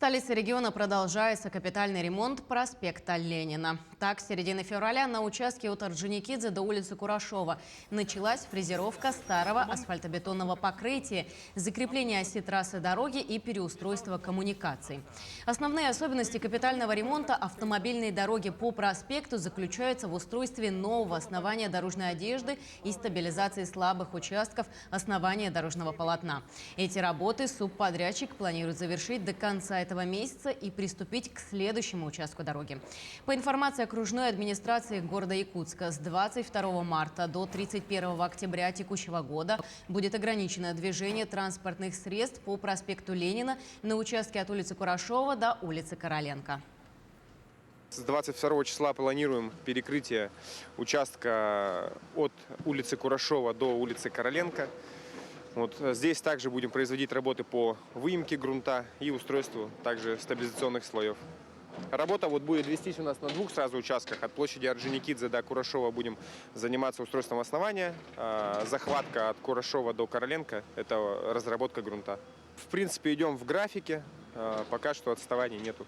столице региона продолжается капитальный ремонт проспекта Ленина. Так, с середины февраля на участке от Орджоникидзе до улицы Курашова началась фрезеровка старого асфальтобетонного покрытия, закрепление оси трассы дороги и переустройство коммуникаций. Основные особенности капитального ремонта автомобильной дороги по проспекту заключаются в устройстве нового основания дорожной одежды и стабилизации слабых участков основания дорожного полотна. Эти работы субподрядчик планирует завершить до конца этого месяца и приступить к следующему участку дороги. По информации окружной администрации города Якутска, с 22 марта до 31 октября текущего года будет ограничено движение транспортных средств по проспекту Ленина на участке от улицы Курашова до улицы Короленко. С 22 числа планируем перекрытие участка от улицы Курашова до улицы Короленко. Вот здесь также будем производить работы по выемке грунта и устройству также стабилизационных слоев. Работа будет вестись у нас на двух сразу участках. От площади Орджоникидзе до Курашова будем заниматься устройством основания. Захватка от Курашова до Короленко – это разработка грунта. В принципе, идем в графике. Пока что отставаний нету.